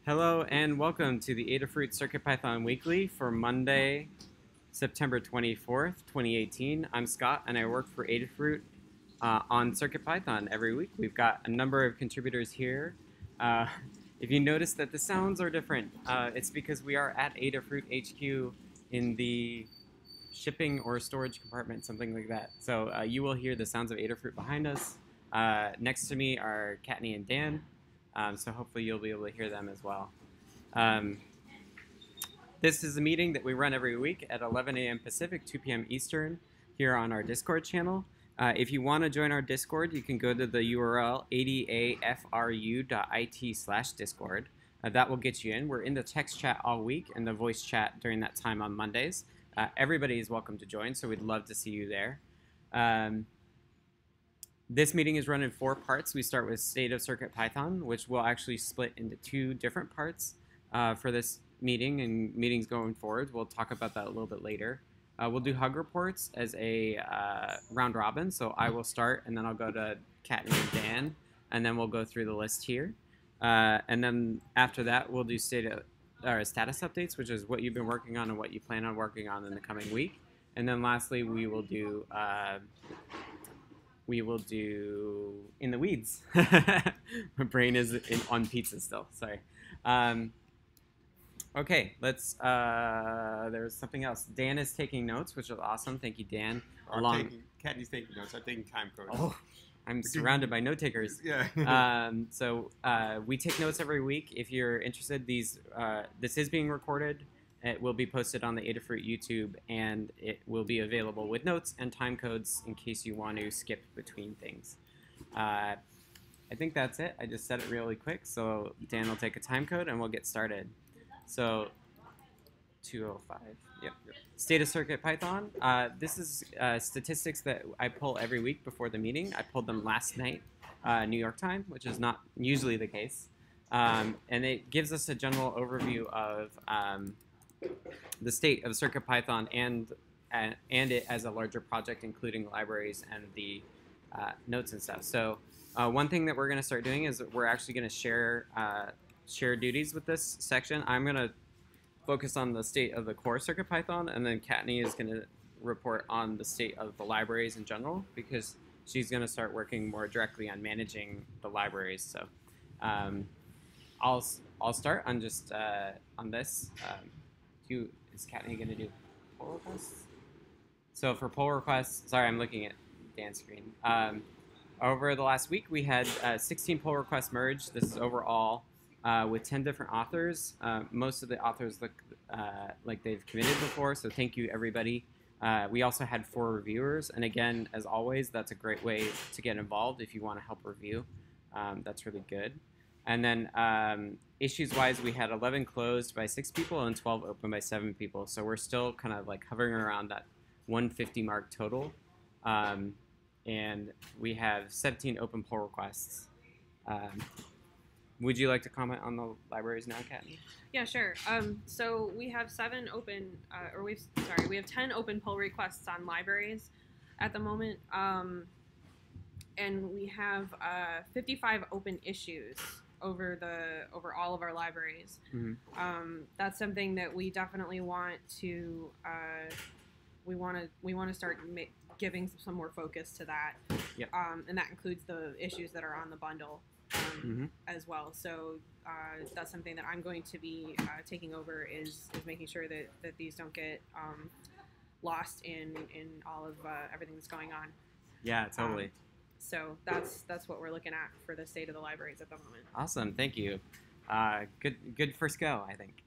Hello and welcome to the Adafruit CircuitPython Weekly for Monday, September 24th, 2018. I'm Scott and I work for Adafruit on CircuitPython every week. We've got a number of contributors here. If you notice that the sounds are different, it's because we are at Adafruit HQ in the shipping or storage compartment, something like that. So you will hear the sounds of Adafruit behind us. Next to me are Kattni and Dan. So hopefully you'll be able to hear them as well. This is a meeting that we run every week at 11 a.m. Pacific, 2 p.m. Eastern, here on our Discord channel. If you want to join our Discord, you can go to the URL adafru.it/discord. That will get you in. We're in the text chat all week and the voice chat during that time on Mondays. Everybody is welcome to join, so we'd love to see you there. This meeting is run in 4 parts. We start with State of CircuitPython, which will actually split into 2 different parts for this meeting and meetings going forward. We'll talk about that a little bit later. We'll do hug reports as a round robin. So I will start, and then I'll go to Kattni and Dan, and then we'll go through the list here. And then after that, we'll do status updates, which is what you've been working on and what you plan on working on in the coming week. And then lastly, we will do in the weeds. My brain is on pizza still. Sorry. Okay, let's. There's something else. Dan is taking notes, which is awesome. Thank you, Dan. Kattni's taking notes. I'm taking time codes. Oh, I'm surrounded by note takers. Yeah. So we take notes every week. If you're interested, this is being recorded. It will be posted on the Adafruit YouTube, and it will be available with notes and time codes in case you want to skip between things. I think that's it. I just said it really quick, so Dan will take a time code, and we'll get started. So 205. Yep. State of CircuitPython. This is statistics that I pull every week before the meeting. I pulled them last night, New York time, which is not usually the case. And it gives us a general overview of the state of CircuitPython and it as a larger project, including libraries and the notes and stuff. So one thing that we're going to start doing is we're actually going to share duties with this section. I'm going to focus on the state of the core CircuitPython, and then Kattni is going to report on the state of the libraries in general, because she's going to start working more directly on managing the libraries. So I'll start on just on this. Is Kattni going to do pull requests? So for pull requests, sorry, I'm looking at Dan's screen. Over the last week, we had 16 pull requests merged. This is overall with 10 different authors. Most of the authors look like they've committed before, so thank you, everybody. We also had 4 reviewers, and again, as always, that's a great way to get involved if you want to help review. That's really good. And then issues-wise, we had 11 closed by 6 people and 12 open by 7 people. So we're still kind of like hovering around that 150 mark total. And we have 17 open pull requests. Would you like to comment on the libraries now, Kattni? Yeah, sure. So we have 7 open, we have 10 open pull requests on libraries at the moment. And we have 55 open issues over all of our libraries. Mm-hmm. That's something that we definitely want to we want to start giving some more focus to that. Yep. And that includes the issues that are on the bundle as well. So that's something that I'm going to be taking over is making sure that these don't get lost in all of everything that's going on. Yeah, totally. So that's what we're looking at for the state of the libraries at the moment. Awesome, thank you. Good first go, I think.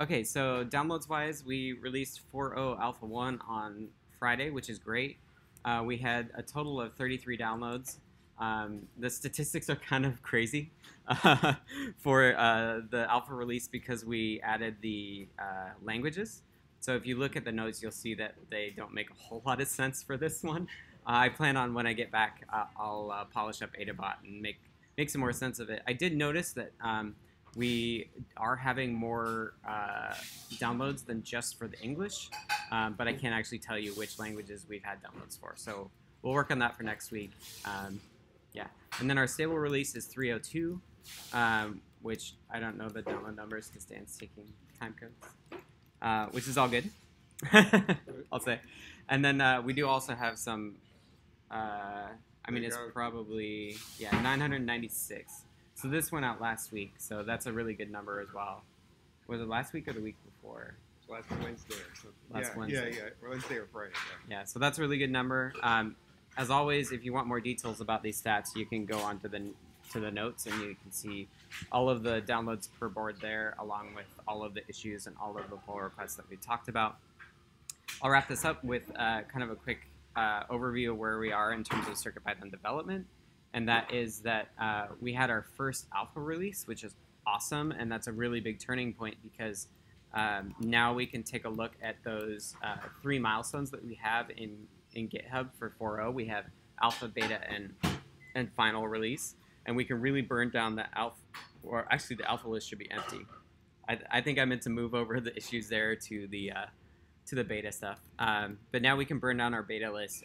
Okay, so downloads-wise, we released 4.0 Alpha 1 on Friday, which is great. We had a total of 33 downloads. The statistics are kind of crazy for the Alpha release because we added the languages. So if you look at the notes, you'll see that they don't make a whole lot of sense for this one. I plan on, when I get back, I'll polish up Adabot and make some more sense of it. I did notice that we are having more downloads than just for the English, but I can't actually tell you which languages we've had downloads for. So we'll work on that for next week. Yeah. And then our stable release is 3.02. which I don't know the download numbers because Dan's taking time codes, which is all good. I'll say. And then we do also have some, I mean, it's probably, 996. So this went out last week, so that's a really good number as well. Was it last week or the week before? Last Wednesday or something. Last Wednesday. Wednesday or Friday. Yeah, so that's a really good number. As always, if you want more details about these stats, you can go on to the notes, and you can see all of the downloads per board there, along with all of the issues and all of the pull requests that we talked about. I'll wrap this up with kind of a quick overview of where we are in terms of CircuitPython development, and that is that we had our first alpha release, which is awesome, and that's a really big turning point because now we can take a look at those 3 milestones that we have in GitHub for 4.0. We have alpha, beta, and final release, and we can really burn down the alpha, or actually the alpha list should be empty. I think I meant to move over the issues there to the beta stuff, but now we can burn down our beta list,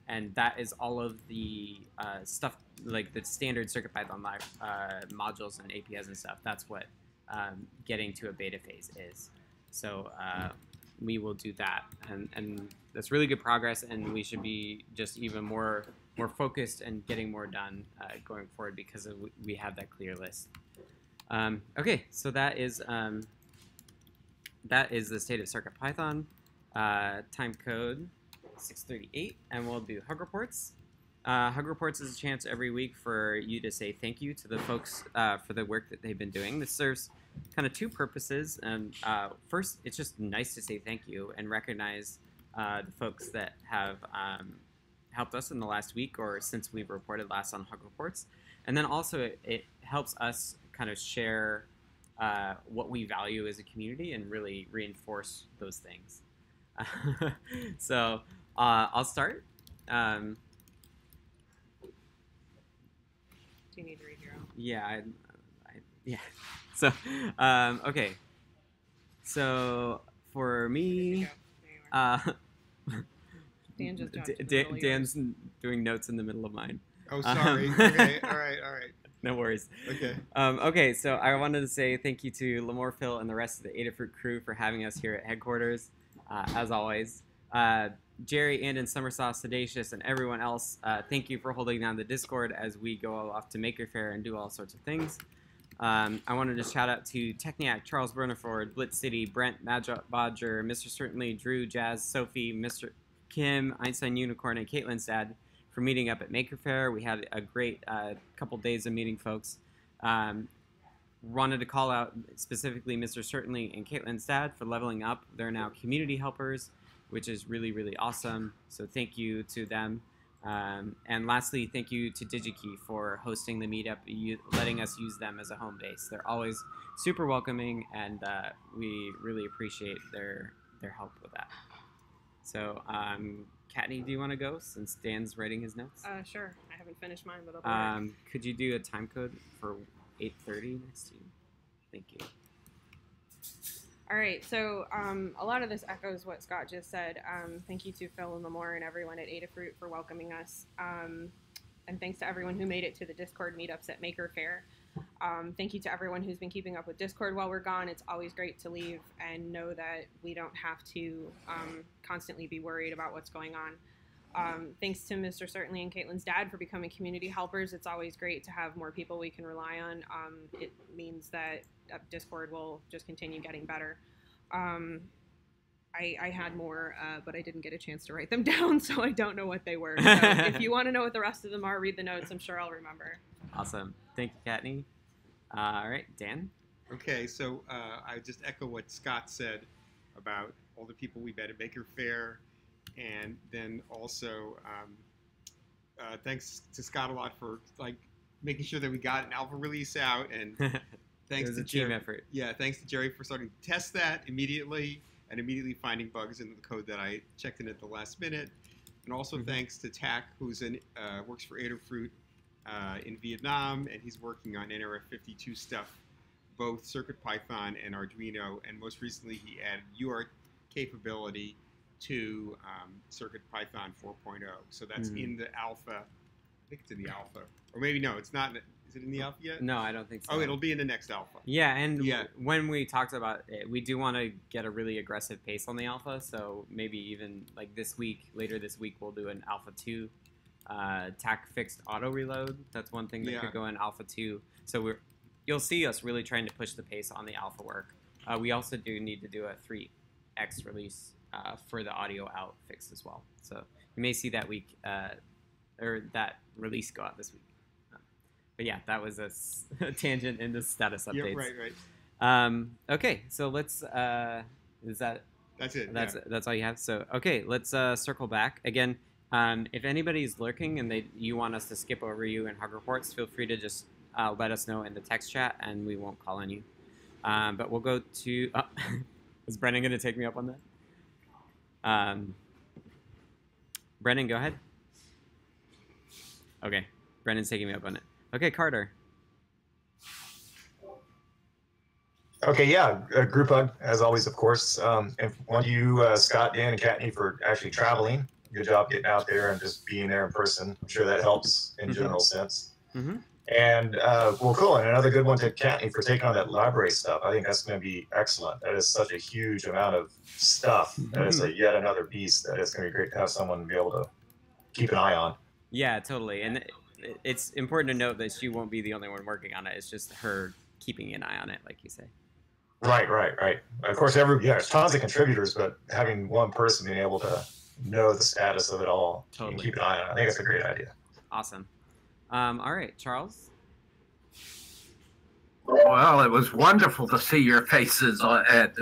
and that is all of the stuff like the standard CircuitPython modules and APIs and stuff. That's what getting to a beta phase is. So we will do that, and that's really good progress, and we should be just even more focused and getting more done going forward because we have that clear list. Okay, so that is the state of CircuitPython. Time code 638, and we'll do Hug Reports. Hug Reports is a chance every week for you to say thank you to the folks for the work that they've been doing. This serves kind of 2 purposes. And first, it's just nice to say thank you and recognize the folks that have helped us in the last week or since we've reported last on Hug Reports. And then also it helps us kind of share what we value as a community and really reinforce those things. So I'll start. Do you need to read your own? Yeah, yeah. So, okay. So for me, Dan just Dan's doing notes in the middle of mine. Oh, sorry. Okay, all right. No worries. Okay. Okay, so I wanted to say thank you to Lamore, Phil, and the rest of the Adafruit crew for having us here at headquarters, as always. Jerry, Andon, Summersaw, Sedacious, and everyone else, thank you for holding down the Discord as we go off to Maker Faire and do all sorts of things. I wanted to shout out to Techniac, Charles Burnaford, Blitz City, Brent, Madja Bodger, Mr. Certainly, Drew, Jazz, Sophie, Mr. Kim, Einstein Unicorn, and Caitlin's dad for meeting up at Maker Faire. We had a great couple days of meeting folks. Wanted to call out specifically Mr. Certainly and Caitlin's dad for leveling up. They're now community helpers, which is really, really awesome. So thank you to them. And lastly, thank you to DigiKey for hosting the meetup, letting us use them as a home base. They're always super welcoming, and we really appreciate their help with that. So, Katney, do you want to go since Dan's writing his notes? Sure. I haven't finished mine, but I'll do it. Could you do a time code for 8:30 next to you? Thank you. All right, so a lot of this echoes what Scott just said. Thank you to Phil and Lamore and everyone at Adafruit for welcoming us. And thanks to everyone who made it to the Discord meetups at Maker Faire. Thank you to everyone who's been keeping up with Discord while we're gone. It's always great to leave and know that we don't have to constantly be worried about what's going on. Thanks to Mr. Certainly and Caitlin's dad for becoming community helpers. It's always great to have more people we can rely on. It means that Discord will just continue getting better. I had more, but I didn't get a chance to write them down, so I don't know what they were. So if you want to know what the rest of them are, read the notes. I'm sure I'll remember. Awesome. Thank you, Katney. All right, Dan? Okay, so I just echo what Scott said about all the people we met at Maker Faire, and then also thanks to Scott a lot for making sure that we got an alpha release out, and thanks to Jerry. Team effort. Yeah, thanks to Jerry for starting to test that immediately and immediately finding bugs in the code that I checked in at the last minute. And also thanks to Tak, who's works for Adafruit in Vietnam, and he's working on NRF52 stuff, both CircuitPython and Arduino, and most recently he added UART capability to CircuitPython 4.0. So that's in the alpha. I think it's in the alpha. Or maybe no, it's not. Is Is it in the alpha yet? No, I don't think so. Oh, it'll be in the next alpha. Yeah, and when we talked about it, we do want to get a really aggressive pace on the alpha, so maybe even like later this week, we'll do an alpha 2 TAC fixed auto reload. That's one thing that could go in alpha 2. So you'll see us really trying to push the pace on the alpha work. We also do need to do a 3x release for the audio out fix as well. So you may see that week or that release go out this week. But yeah, that was a tangent into status updates. Yeah, right. Okay, so let's. Is that? That's it. That's all you have. So okay, let's circle back again. If anybody's lurking and you want us to skip over you in Hug Reports, feel free to just let us know in the text chat, and we won't call on you. But we'll go to. Is Brennan going to take me up on that? Brennan, go ahead. Okay, Brennan's taking me up on it. Okay, Carter. Okay, yeah, group hug, as always, of course. And one of you, Scott, Dan, and Kattni, for actually traveling. Good job getting out there and just being there in person. I'm sure that helps in general sense. And, well, cool. And another good one to Kattni for taking on that library stuff. I think that's going to be excellent. That is such a huge amount of stuff. That is yet another beast that it's going to be great to have someone be able to keep an eye on. Yeah, totally. And it's important to note that she won't be the only one working on it. It's just her keeping an eye on it, like you say. Right. Of course, there's tons of contributors, but having one person being able to know the status of it all and keep an eye on it, I think that's a great idea. Awesome. All right, Charles. Well, it was wonderful to see your faces at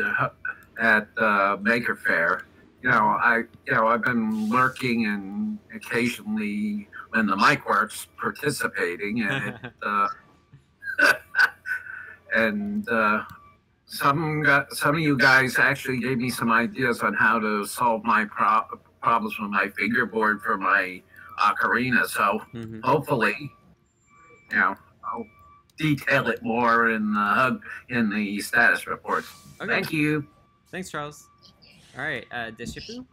Maker Faire. I've been lurking and occasionally, when the mic works, participating, and some of you guys actually gave me some ideas on how to solve my problems with my fingerboard for my ocarina. So hopefully, I'll detail it more in the status reports. Okay. Thank you. Thanks, Charles. All right, Deshipu.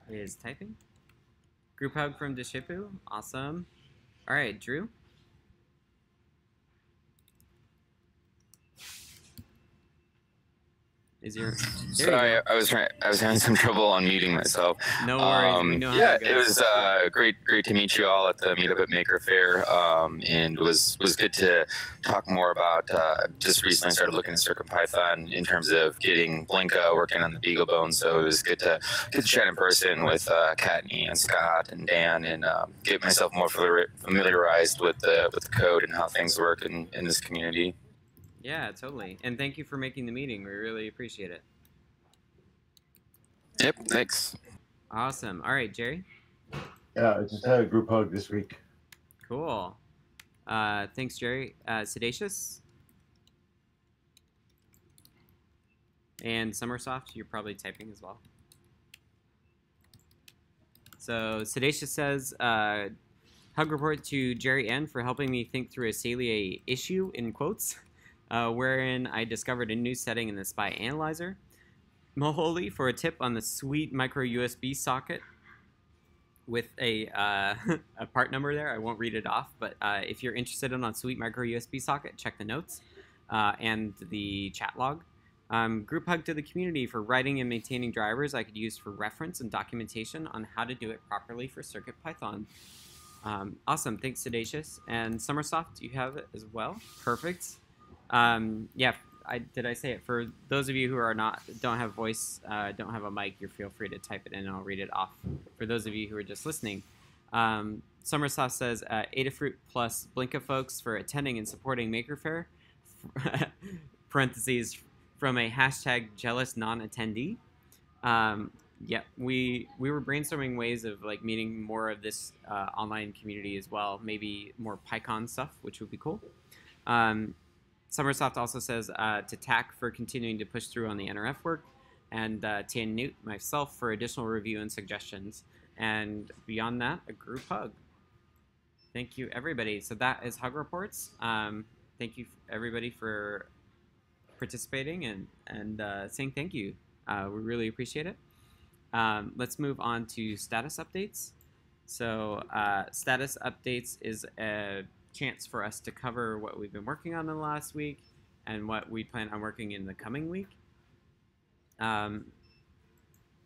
Is typing. Group hug from Deshipu. Awesome. All right, Drew. Sorry, I was having some trouble unmuting myself. No worries. We know how it was great to meet you all at the meetup at Maker Faire, and it was good to talk more about. Just recently started looking at CircuitPython in terms of getting Blinka working on the BeagleBone, so it was good to chat in person with Kattni and Scott and Dan, and get myself more familiarized with the code and how things work in this community. Yeah, totally. And thank you for making the meeting. We really appreciate it. Yep, thanks. Awesome. All right, Jerry? Yeah, I just had a group hug this week. Cool. Thanks, Jerry. Sedacious? And Summersoft, you're probably typing as well. So Sedacious says, hug report to Jerry N for helping me think through a Salia issue, in quotes. Wherein I discovered a new setting in the SPI analyzer. Moholi for a tip on the sweet micro USB socket with a part number there. I won't read it off, but if you're interested in a sweet micro USB socket, check the notes and the chat log. Group hug to the community for writing and maintaining drivers I could use for reference and documentation on how to do it properly for CircuitPython. Awesome, thanks Sedacious. And Summersoft, you have it as well. Perfect. Yeah, did I say it? For those of you who don't have voice, don't have a mic, you feel free to type it in and I'll read it off. For those of you who are just listening, Summersoft says, Adafruit plus Blinka folks for attending and supporting Maker Faire, parentheses, from a hashtag jealous non-attendee. Yeah, we were brainstorming ways of like meeting more of this online community as well, maybe more PyCon stuff, which would be cool. Summersoft also says to TAC for continuing to push through on the NRF work, and Tan Newt, myself, for additional review and suggestions. And beyond that, a group hug. Thank you, everybody. So that is Hug Reports. Thank you, everybody, for participating and saying thank you. We really appreciate it. Let's move on to status updates. So status updates is a chance for us to cover what we've been working on in the last week and what we plan on working in the coming week.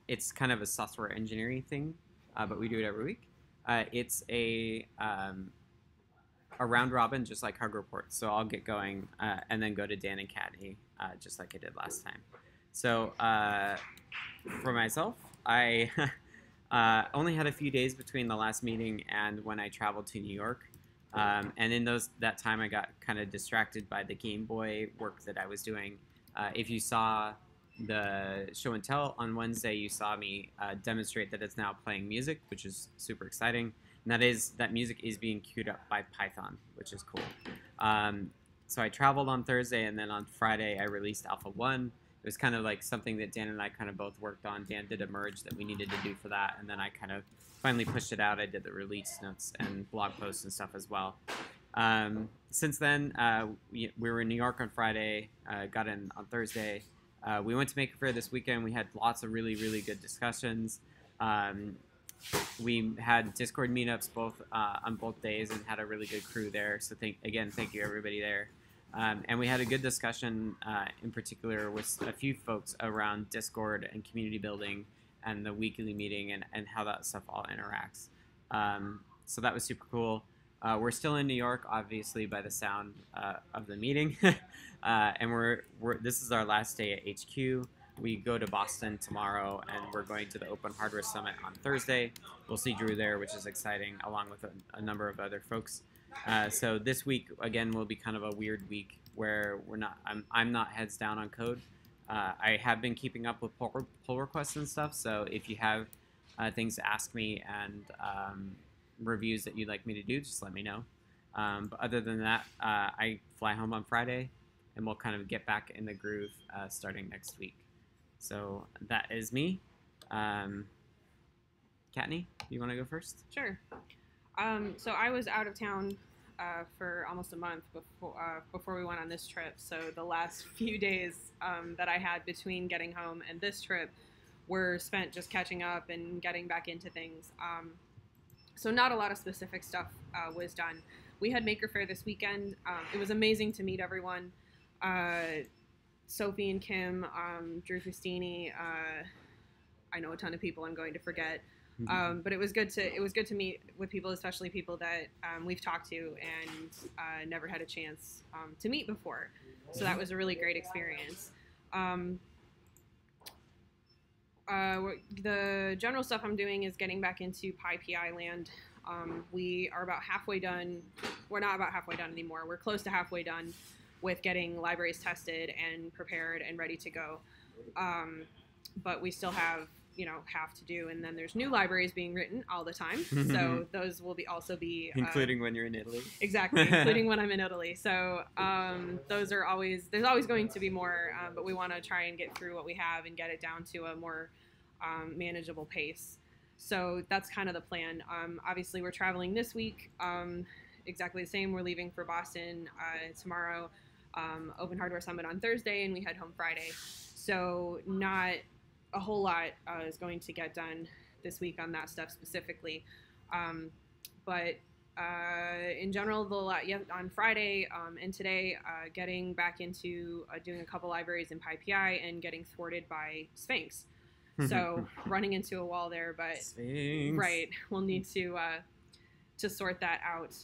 It's kind of a software engineering thing, but we do it every week. It's a round robin, just like Hug Reports. So I'll get going and then go to Dan and Kathy, just like I did last time. So for myself, I only had a few days between the last meeting and when I traveled to New York. And in that time, I got kind of distracted by the Game Boy work that I was doing. If you saw the show and tell on Wednesday, you saw me demonstrate that it's now playing music, which is super exciting. And that music is being queued up by Python, which is cool. So I traveled on Thursday, and then on Friday I released Alpha 1. It was kind of like something that Dan and I kind of both worked on. Dan did a merge that we needed to do for that, and then I kind of finally pushed it out. I did the release notes and blog posts and stuff as well. Since then, we were in New York on Friday, got in on Thursday. We went to Maker Faire this weekend. We had lots of really, really good discussions. We had Discord meetups on both days and had a really good crew there. So thank you everybody there. And we had a good discussion in particular with a few folks around Discord and community building and the weekly meeting and how that stuff all interacts. So that was super cool. We're still in New York, obviously, by the sound of the meeting. And this is our last day at HQ. We go to Boston tomorrow, and we're going to the Open Hardware Summit on Thursday. We'll see Drew there, which is exciting, along with a number of other folks. So this week, again, will be kind of a weird week where I'm not heads down on code. I have been keeping up with pull requests and stuff, so if you have things to ask me and reviews that you'd like me to do, just let me know. But other than that, I fly home on Friday, and we'll kind of get back in the groove starting next week. So that is me. Katney, you want to go first? Sure. So I was out of town for almost a month before we went on this trip. So the last few days that I had between getting home and this trip were spent just catching up and getting back into things. So not a lot of specific stuff was done. We had Maker Faire this weekend. It was amazing to meet everyone. Sophie and Kim, Drew Fustini, I know a ton of people I'm going to forget. But it was good to meet with people, especially people that we've talked to and never had a chance to meet before. So that was a really great experience. The general stuff I'm doing is getting back into PyPI land. We are about halfway done. We're not about halfway done anymore. We're close to halfway done with getting libraries tested and prepared and ready to go. But we still have half to do, and then there's new libraries being written all the time. So those will also be including when you're in Italy. Exactly, including when I'm in Italy. So there's always going to be more, but we want to try and get through what we have and get it down to a more manageable pace. So that's kind of the plan. Obviously, we're traveling this week. Exactly the same. We're leaving for Boston tomorrow. Open Hardware Summit on Thursday, and we head home Friday. So not a whole lot is going to get done this week on that stuff specifically. But in general, on Friday and today, getting back into doing a couple libraries in PyPI and getting thwarted by Sphinx. So running into a wall there, but Sphinx. Right, we'll need to sort that out.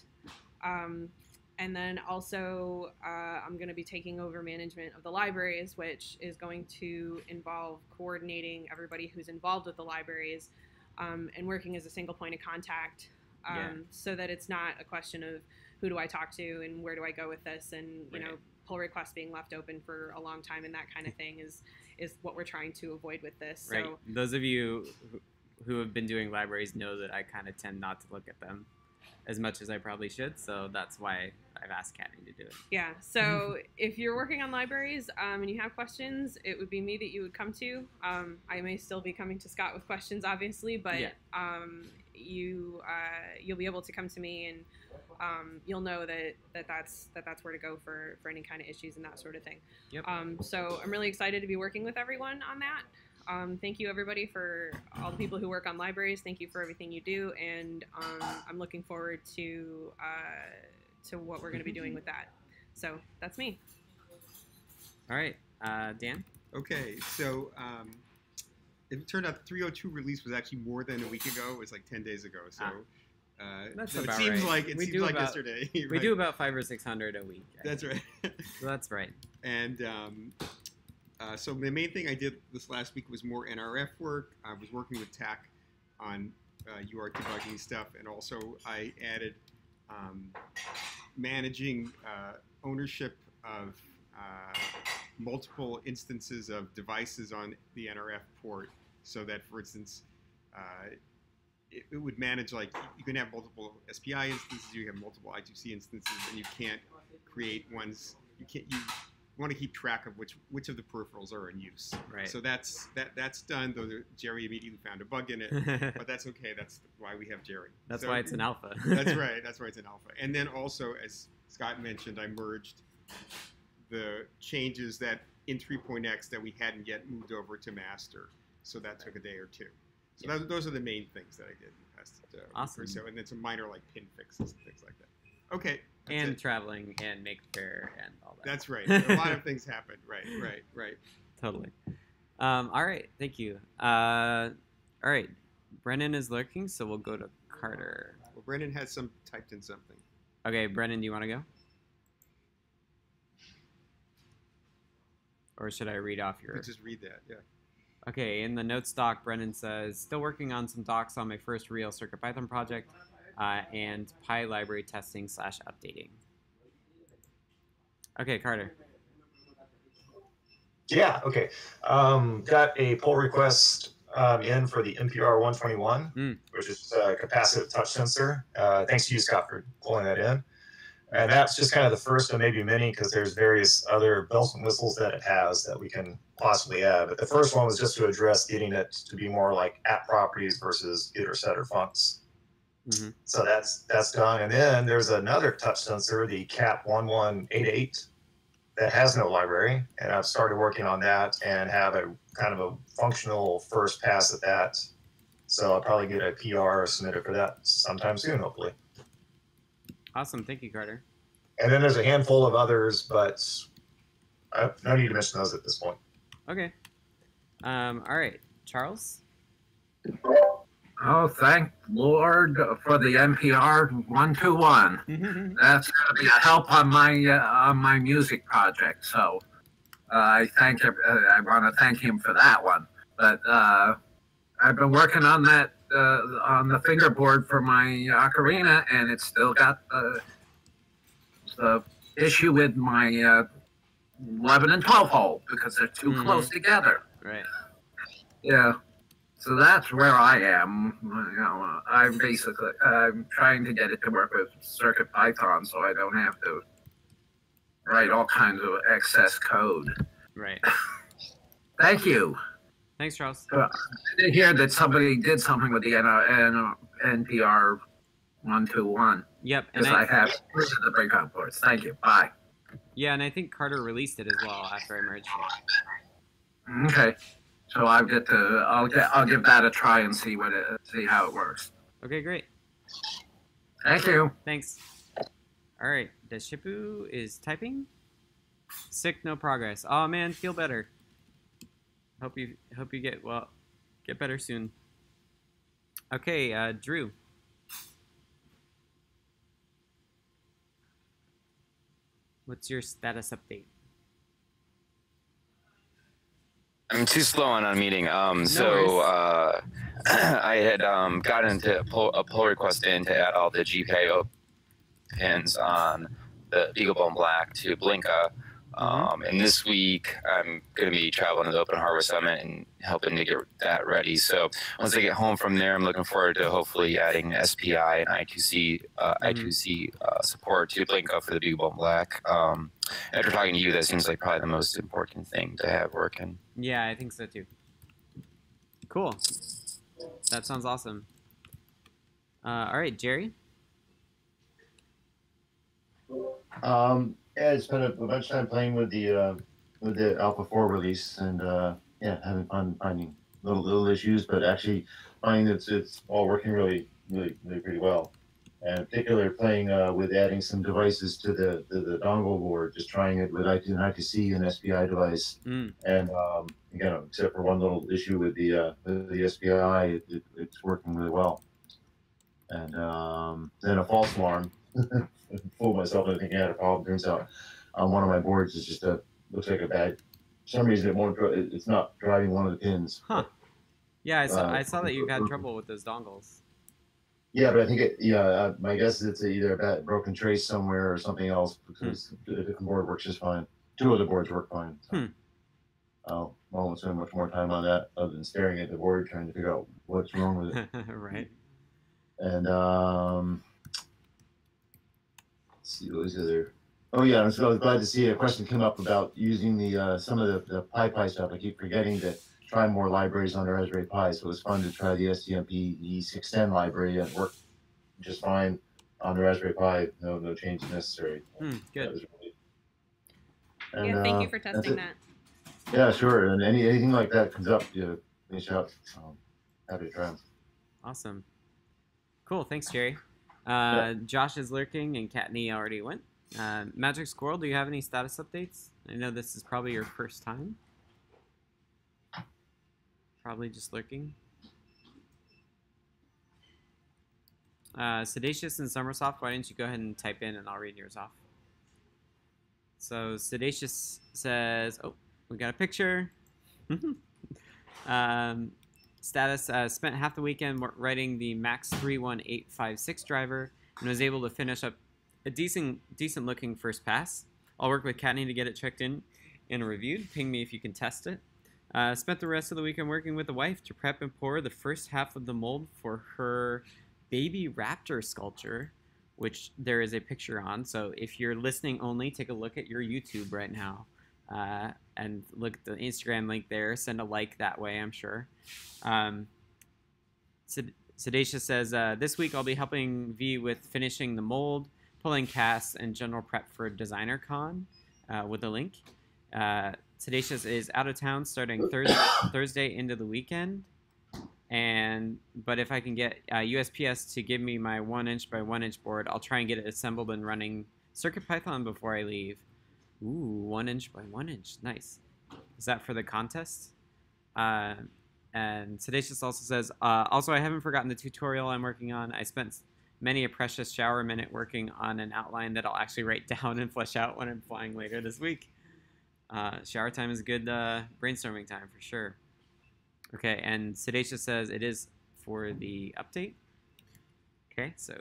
And then also, I'm going to be taking over management of the libraries, which is going to involve coordinating everybody who's involved with the libraries and working as a single point of contact so that it's not a question of who do I talk to and where do I go with this, and pull requests being left open for a long time and that kind of thing is what we're trying to avoid with this. Right. So, those of you who have been doing libraries know that I kind of tend not to look at them as much as I probably should, so that's why I've asked Katney to do it. Yeah, so if you're working on libraries and you have questions, it would be me that you would come to. I may still be coming to Scott with questions, obviously, but you'll be able to come to me, and you'll know that's where to go for any kind of issues and that sort of thing. Yep. So I'm really excited to be working with everyone on that. Thank you, everybody, for all the people who work on libraries. Thank you for everything you do, and I'm looking forward to what we're going to be doing with that. So that's me. All right, Dan? Okay, so it turned out the 302 release was actually more than a week ago. It was like 10 days ago. So that's so about it seems right. like yesterday. Right? We do about 500 or 600 a week. That's right. So that's right. And so the main thing I did this last week was more NRF work. I was working with TAC on UART debugging stuff, and also I added managing ownership of multiple instances of devices on the NRF port, so that, for instance, it would manage, like, you can have multiple SPI instances, you have multiple I2C instances, and you can't create ones. You want to keep track of which of the peripherals are in use. Right. So that's done. Though Jerry immediately found a bug in it, but that's okay. That's why we have Jerry. That's why it's an alpha. That's right. That's why it's an alpha. And then also, as Scott mentioned, I merged the changes that in 3.x that we hadn't yet moved over to master. So that took a day or two. So those are the main things that I did in the past week awesome. or so. And then some minor, like, pin fixes and things like that. Okay. And traveling and make fair and all that. That's right. A lot of things happened. Right. Totally. All right. Thank you. All right. Brennan is lurking, so we'll go to Carter. Well, Brennan has typed in something. Okay, Brennan, do you want to go? Or should I read off your... You could just read that, yeah. Okay, in the notes doc, Brennan says, still working on some docs on my first real CircuitPython project and Pi library testing / updating. Okay, Carter. Yeah, okay. Got a pull request in for the NPR 121, which is a capacitive touch sensor. Thanks to you, Scott, for pulling that in. And that's just kind of the first of maybe many, because there's various other bells and whistles that it has that we can possibly add. But the first one was just to address getting it to be more like app properties versus getter setter functs. So that's done. And then there's another touch sensor, the CAP 1188, that has no library. And I've started working on that and have a kind of a functional first pass at that. So I'll probably get a PR submitted for that sometime soon, hopefully. Awesome. Thank you, Carter. And then there's a handful of others, but I have no need to mention those at this point. Okay. All right. Charles? Oh, thank Lord for the NPR 121. That's going to be a help on my music project. So I want to thank him for that one. But I've been working on that on the fingerboard for my ocarina, and it's still got the issue with my 11 and 12 hole because they're too close together. Right. Yeah. So that's where I am. You know, I'm trying to get it to work with CircuitPython so I don't have to write all kinds of excess code. Right. Thank you. Thanks, Charles. I did hear that somebody did something with the NPR 121. Yep. Because I have the breakout ports. Thank you. Bye. Yeah, and I think Carter released it as well after I merged it. Okay. So I'll give that a try and see how it works. Okay, great. Thank you. Thanks. All right. Deshipu is typing. Sick, no progress. Oh man, feel better. Hope you get better soon. Okay, Drew. What's your status update? I'm too slow on a meeting. No I had gotten into a pull request in to add all the GPIO pins on the BeagleBone Black to Blinka. And this week I'm going to be traveling to the Open Hardware Summit and helping to get that ready. So once I get home from there, I'm looking forward to hopefully adding SPI and I2C support to Blinka for the BeagleBone Black. After talking to you, that seems like probably the most important thing to have working. Yeah, I think so too. Cool. That sounds awesome. All right, Jerry. Yeah, I spent a bunch of time playing with the Alpha 4 release, and yeah, having fun finding little issues, but actually finding that it's all working really pretty well. And particularly playing with adding some devices to the dongle board, just trying it with I2C and SPI device. Mm. And again, except for one little issue with the SPI, it's working really well. And then a false alarm. Fooled myself into thinking I had a problem. Turns out on one of my boards is just looks like a bad. For some reason, it's not driving one of the pins. Huh. But, yeah, I saw that you've had trouble with those dongles. Yeah, but I think my guess is it's either a bad broken trace somewhere or something else, because the different board works just fine. Two of the boards work fine. So. I won't spend much more time on that other than staring at the board trying to figure out what's wrong with it. Right. And let's see what was the other. Oh yeah, so I was glad to see a question come up about using the some of the PyPy stuff. I keep forgetting to try more libraries on the Raspberry Pi, so it was fun to try the STMP E610 library, and it worked just fine on the Raspberry Pi. No changes necessary. Good. That was really... And, yeah, thank you for testing that. Yeah, sure. And anything like that comes up, reach out. Happy to try them. Awesome. Cool. Thanks, Jerry. Josh is lurking, and Katney already went. Magic Squirrel, do you have any status updates? I know this is probably your first time. Probably just lurking. Sedacious and Summersoft, why don't you go ahead and type in, and I'll read yours off. So Sedacious says, oh, we got a picture. Status, spent half the weekend writing the Max 31856 driver and was able to finish up a decent looking first pass. I'll work with Katney to get it checked in and reviewed. Ping me if you can test it. Spent the rest of the weekend working with the wife to prep and pour the first half of the mold for her baby raptor sculpture, which there is a picture on. So if you're listening only, take a look at your YouTube right now. And look at the Instagram link there. Send a like that way, I'm sure. Sedacia says, this week I'll be helping V with finishing the mold, pulling casts, and general prep for DesignerCon with a link. Sedacious is out of town starting Thursday into the weekend. But if I can get USPS to give me my 1" by 1" board, I'll try and get it assembled and running CircuitPython before I leave. Ooh, 1" by 1". Nice. Is that for the contest? And Sedacious also says, also I haven't forgotten the tutorial I'm working on. I spent many a precious shower minute working on an outline that I'll actually write down and flesh out when I'm flying later this week. Shower time is a good brainstorming time for sure. Okay, and Sedacious says it is for the update. Okay, so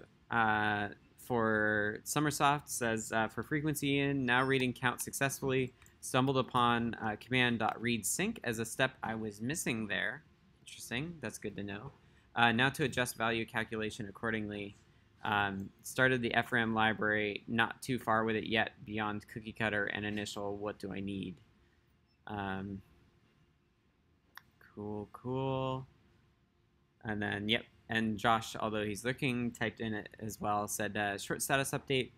for Summersoft says for frequency in, now reading count successfully, stumbled upon command.read sync as a step I was missing there. Interesting, that's good to know. Now to adjust value calculation accordingly. Started the FRAM library, not too far with it yet, beyond cookie cutter and initial what do I need. Cool. And then, yep, and Josh, although he's looking, typed in it as well, said short status update,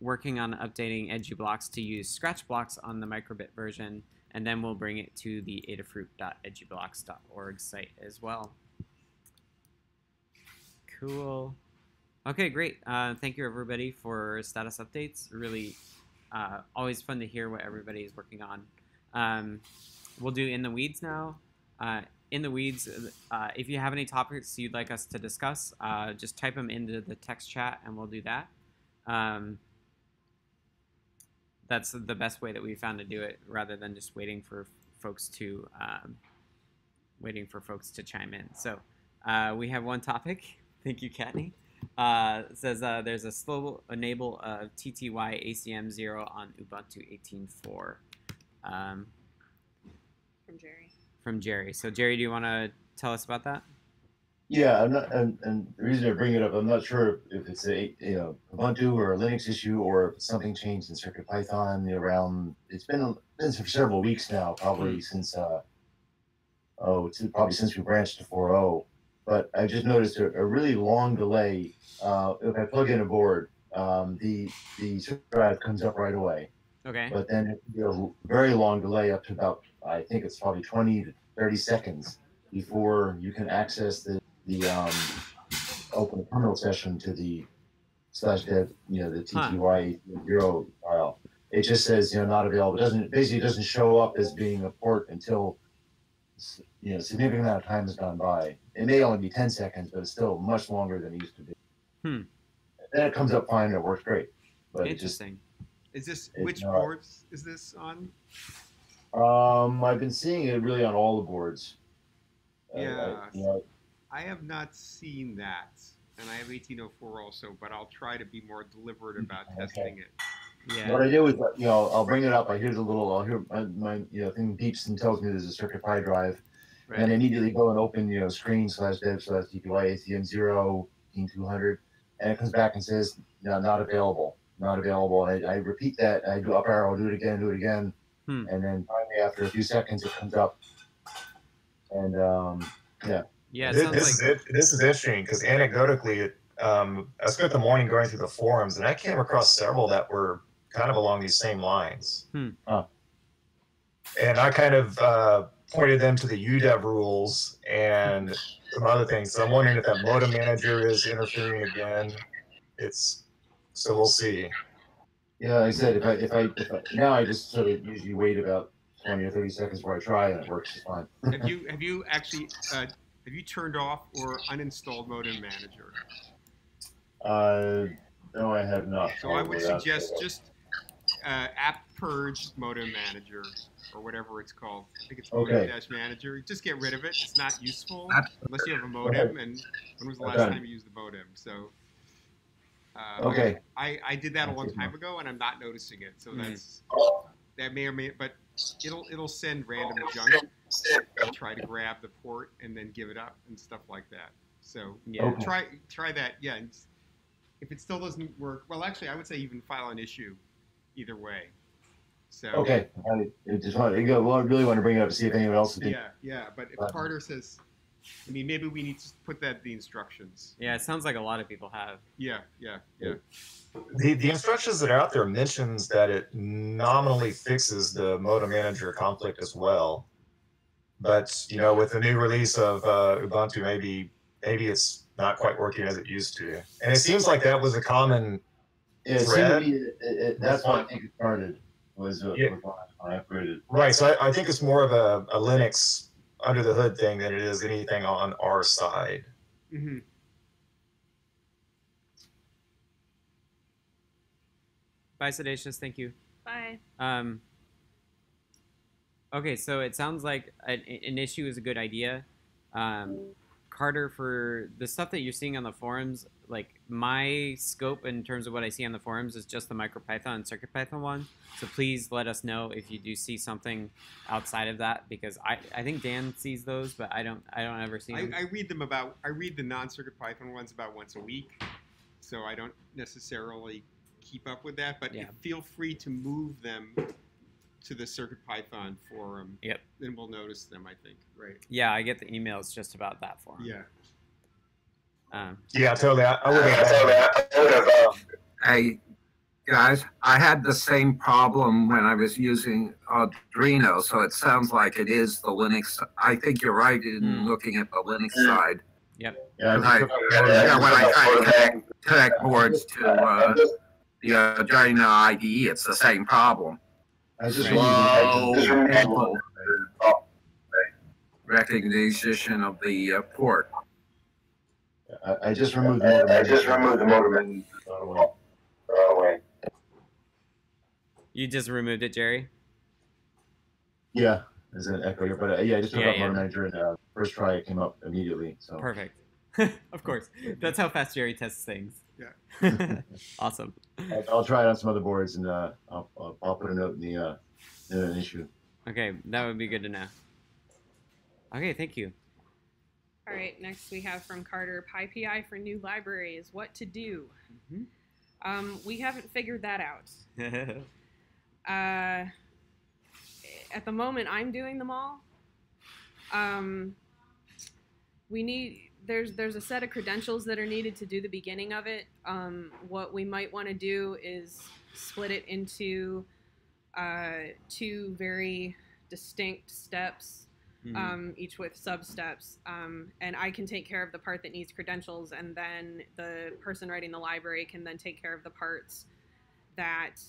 working on updating edgy blocks to use scratch blocks on the microbit version, and then we'll bring it to the adafruit.edgyblocks.org site as well. Cool. Okay, great. Thank you, everybody, for status updates. Really always fun to hear what everybody is working on. We'll do In the Weeds now. In the Weeds, if you have any topics you'd like us to discuss, just type them into the text chat, and we'll do that. That's the best way that we found to do it, rather than just waiting for folks to chime in. So we have one topic. Thank you, Katney. It says there's a slow enable of TTY ACM 0 on Ubuntu 18.4. From Jerry. So Jerry, do you want to tell us about that? Yeah, I'm not, and the reason I bring it up, I'm not sure if it's a Ubuntu or a Linux issue, or if something changed in CircuitPython around. It's been for several weeks now, probably since probably since we branched to 4.0. But I just noticed a really long delay. If I plug in a board, the drive comes up right away. Okay. But then a very long delay up to about I think it's probably 20 to 30 seconds before you can access the open terminal session to the /dev, the TTY 0 file. It just says, not available. It doesn't show up as being a port until, significant amount of time has gone by. It may only be 10 seconds, but it's still much longer than it used to be. Then it comes up fine and it works great. But Interesting. Which boards is this on? I've been seeing it really on all the boards. Yeah. I have not seen that. And I have 1804 also, but I'll try to be more deliberate about testing it. Yeah. What I do is, I'll bring it up. I'll hear my thing beeps and tells me there's a CircuitPy drive. Right. And I immediately go and open, screen /dev/TPY ACM 0 200, and it comes back and says, not available, not available. And I repeat that. I do up arrow, do it again. And then finally, after a few seconds, it comes up. And yeah. Yeah, this is interesting because anecdotally, I spent the morning going through the forums, and I came across several that were kind of along these same lines. And I kind of pointed them to the UDEV rules and some other things. So I'm wondering if that modem manager is interfering again. So we'll see. Yeah, like I said, if I now I just sort of usually wait about 20 or 30 seconds before I try, and it works just fine. Have you actually have you turned off or uninstalled Modem Manager? No, I have not. So I would suggest just apt purge Modem Manager or whatever it's called. I think it's Modem-Manager. Just get rid of it. It's not useful unless you have a modem. And when was the last time you used the modem? So I did that a long time ago, and I'm not noticing it. So that may or may, but it'll send random junk and try to grab the port and then give it up and stuff like that. So try that. Yeah, and if it still doesn't work, well, actually, I would say even file an issue either way. So I really want to bring it up to see if anyone else did. Yeah. But if Carter says, maybe we need to put that in the instructions. Yeah, it sounds like a lot of people have. Yeah. The instructions that are out there mentions that it nominally fixes the modem manager conflict as well. But, with the new release of Ubuntu, maybe it's not quite working as it used to. And it seems like that was a common thread. That's why I think it started, was when I upgraded. Right, so I think it's more of a Linux under the hood thing than it is anything on our side. Mm-hmm. Bye, Sedacious. Thank you. Bye. Okay, so it sounds like an issue is a good idea. Carter, for the stuff that you're seeing on the forums, like my scope in terms of what I see on the forums is just the MicroPython and CircuitPython one. So please let us know if you do see something outside of that, because I think Dan sees those, but I don't ever see them. I read the non-CircuitPython ones about once a week, so I don't necessarily keep up with that. But feel free to move them to the CircuitPython forum. Yep. Then we'll notice them, I think. Right. Yeah, I get the emails just about that forum. Yeah. Yeah, totally. I would have. Hey, guys, I had the same problem when I was using Arduino, so it sounds like it is the Linux. I think you're right in looking at the Linux side. Yep. When I try to connect boards to the Arduino IDE, it's the same problem. I just recognition of the port. I just removed the modem and throw it away. You just removed it, Jerry? Yeah, there's an echo here, but I just took out modem manager, and first try it came up immediately. So perfect. Of course, that's how fast Jerry tests things. Yeah. Awesome. I'll try it on some other boards, and I'll put a note in the issue. Okay, that would be good to know. Okay, thank you. All right, next we have from Carter, PyPI for new libraries, what to do? We haven't figured that out. At the moment, I'm doing them all. There's a set of credentials that are needed to do the beginning of it. What we might want to do is split it into two very distinct steps, each with sub-steps, and I can take care of the part that needs credentials, and then the person writing the library can then take care of the parts that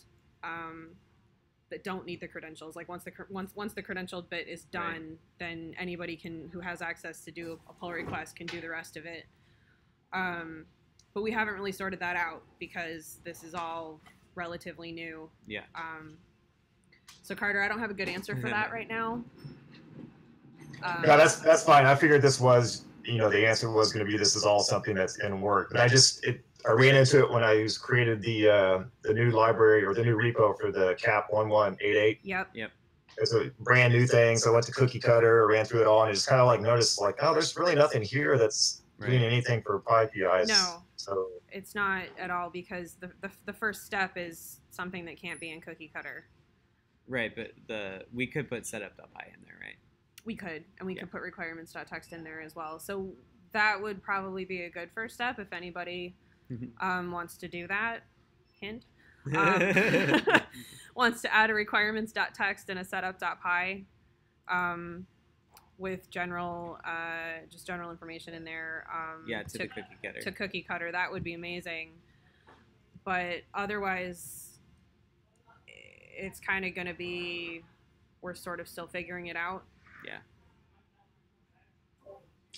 that don't need the credentials. Like once the credentialed bit is done, then anybody who has access to do a pull request can do the rest of it. But we haven't really sorted that out because this is all relatively new. Yeah. So Carter, I don't have a good answer for that right now. No, that's fine. I figured this was, the answer was going to be this is all something that's in work. But I ran into it when I created the new library or the new repo for the CAP 1188. Yep. It's a brand new thing. So I went to Cookie Cutter, ran through it all, and just kind of like noticed like, oh, there's really nothing here that's doing anything for PyPIs. No. So it's not at all, because the first step is something that can't be in Cookie Cutter. Right, but we could put setup.py in there, right? We could, and we could put requirements.txt in there as well. So that would probably be a good first step if anybody wants to do that. Hint. Wants to add a requirements.txt and a setup.py with just general information in there. To the Cookie Cutter. To Cookie Cutter, that would be amazing. But otherwise, it's kind of going to be, we're sort of still figuring it out. Yeah.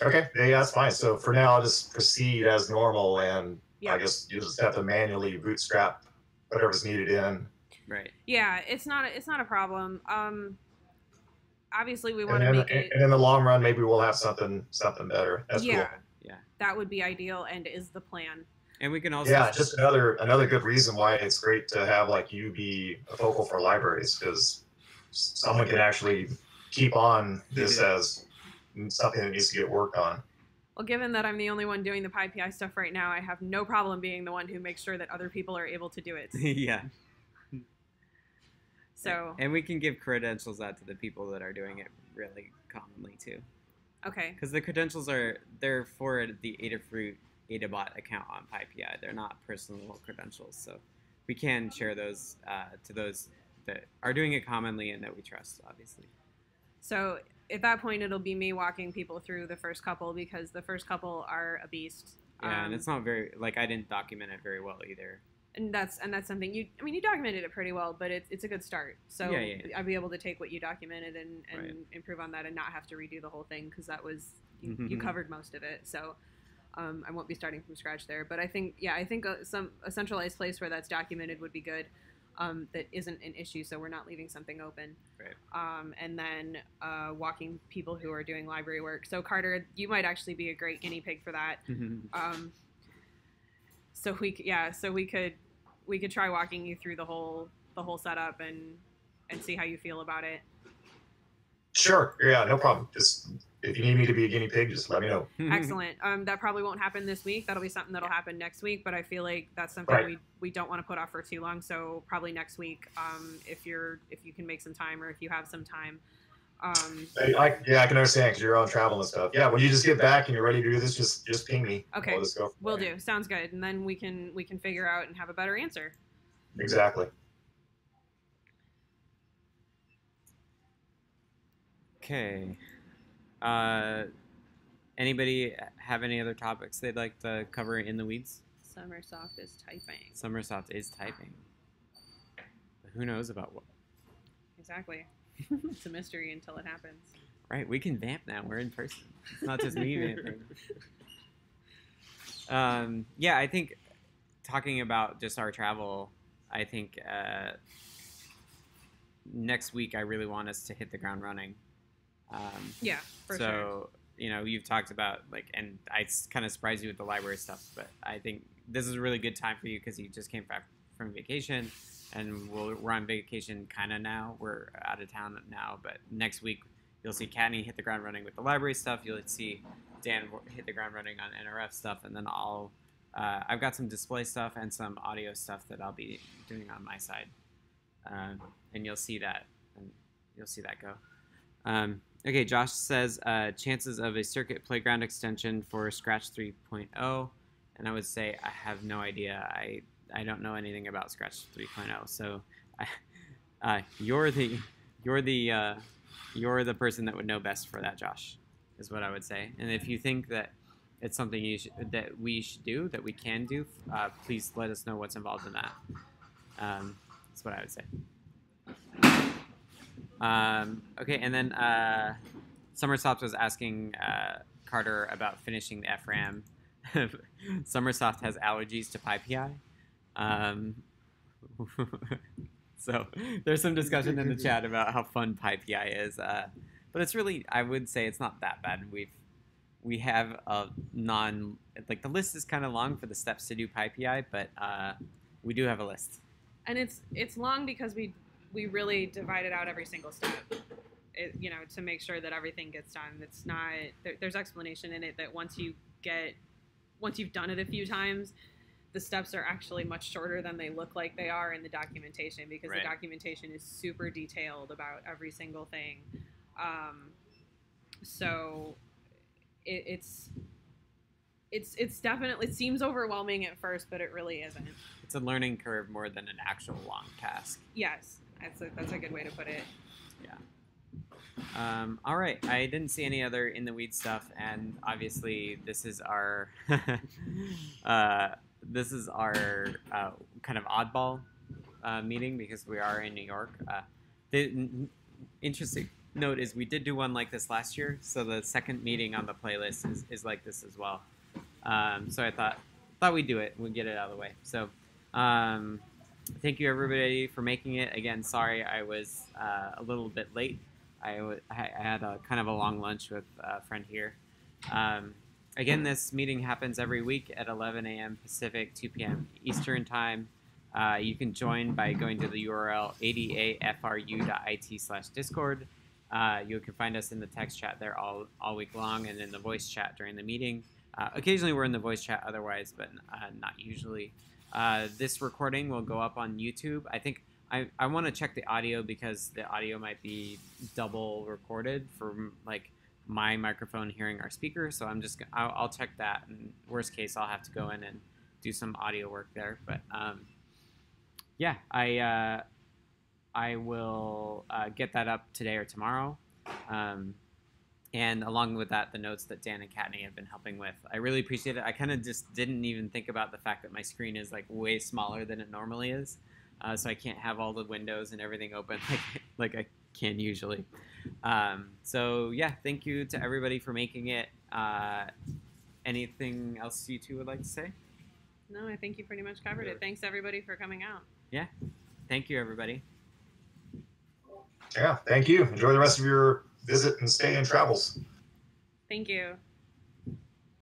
Okay. Yeah, that's fine. So for now, I'll just proceed as normal, and Yeah. I guess you just have to manually bootstrap whatever's needed in. Right. Yeah, it's not a problem. Obviously, we And want to then, make it. and in the long run, maybe we'll have something better. That's Yeah. cool. Yeah. That would be ideal, and is the plan. And we can also Yeah, just another good reason why it's great to have like you be a focal for libraries, because someone can actually keep on this as something that needs to get worked on. Well, given that I'm the only one doing the PyPI stuff right now, I have no problem being the one who makes sure that other people are able to do it. yeah. So. And we can give credentials out to the people that are doing it really commonly too. Okay. Because the credentials they're for the Adafruit Adabot account on PyPI. They're not personal credentials, so we can share those to those that are doing it commonly and that we trust, obviously. So at that point, it'll be me walking people through the first couple, because the first couple are a beast. Yeah, and it's not very, I didn't document it very well either. And that's something you documented it pretty well, but it's a good start. So yeah. I'll be able to take what you documented and Right. improve on that, and not have to redo the whole thing, because that was you covered most of it. So I won't be starting from scratch there. But I think a centralized place where that's documented would be good. That isn't an issue, so we're not leaving something open. Right. And then walking people who are doing library work. So Carter, you might actually be a great guinea pig for that. So we could try walking you through the whole setup and see how you feel about it. Sure. Yeah, no problem. Just if you need me to be a guinea pig, just let me know. Excellent. That probably won't happen this week. That'll be something that'll happen next week. But I feel like that's something Right. we don't want to put off for too long. So probably next week, if you can make some time, or if you have some time. I can understand, because you're on travel and stuff. Yeah, when you just get back and you're ready to do this, just ping me. Okay. We'll just go from Will there. do. Sounds good. And then we can figure out and have a better answer. Exactly. Okay. Anybody have any other topics they'd like to cover in the weeds? Summersoft is typing. Summersoft is typing. But who knows about what? Exactly. It's a mystery until it happens. Right, we can vamp now. We're in person. It's not just me vamping. Yeah, I think talking about just our travel, I think next week I really want us to hit the ground running. Yeah, for sure. So, you've talked about, and I kind of surprised you with the library stuff, but I think this is a really good time for you because you just came back from vacation, and we're on vacation kind of now. We're out of town now, but next week you'll see Katney hit the ground running with the library stuff. You'll see Dan hit the ground running on NRF stuff, and then I've got some display stuff and some audio stuff that I'll be doing on my side, and you'll see that, go. Okay, Josh says chances of a Circuit Playground extension for Scratch 3.0, and I would say I have no idea. I don't know anything about Scratch 3.0, so you're the You're the person that would know best for that, Josh, is what I would say. And if you think that it's something that we should do, that we can do, please let us know what's involved in that. That's what I would say. Okay, and then Summersoft was asking Carter about finishing the FRAM. Summersoft has allergies to PyPI. So there's some discussion in the chat about how fun PyPI is. But it's really, I would say it's not that bad. We have a the list is kind of long for the steps to do PyPI, but we do have a list. And it's long because we really divided out every single step, to make sure that everything gets done. It's not, there's explanation in it that once you've done it a few times, the steps are actually much shorter than they look like they are in the documentation, because right. The documentation is super detailed about every single thing. So it's definitely, it seems overwhelming at first, but it really isn't. It's a learning curve more than an actual long task. Yes, that's a good way to put it. Yeah. All right, I didn't see any other in the weeds stuff, and obviously this is our kind of oddball meeting because we are in New York. The interesting note is we did do one like this last year, so the second meeting on the playlist is like this as well. So I thought we'd do it. We'd get it out of the way. So thank you everybody for making it. Again, sorry I was a little bit late. I had a kind of a long lunch with a friend here. Again, this meeting happens every week at 11 a.m. Pacific, 2 p.m. Eastern Time. You can join by going to the URL adafru.it/discord. You can find us in the text chat there all week long, and in the voice chat during the meeting. Occasionally we're in the voice chat otherwise, but not usually. This recording will go up on YouTube. I think I want to check the audio because the audio might be double recorded from like my microphone hearing our speaker. So I'll check that. And worst case, I'll have to go in and do some audio work there. But yeah, I will get that up today or tomorrow. And along with that, the notes that Dan and Kattni have been helping with. I really appreciate it. I kind of just didn't even think about the fact that my screen is like way smaller than it normally is. So I can't have all the windows and everything open like I can usually. So yeah, thank you to everybody for making it. Anything else you two would like to say? No, I think you pretty much covered it. Thanks everybody for coming out. Yeah, thank you everybody. Yeah, thank you. Enjoy the rest of your visit and stay and travels. Thank you.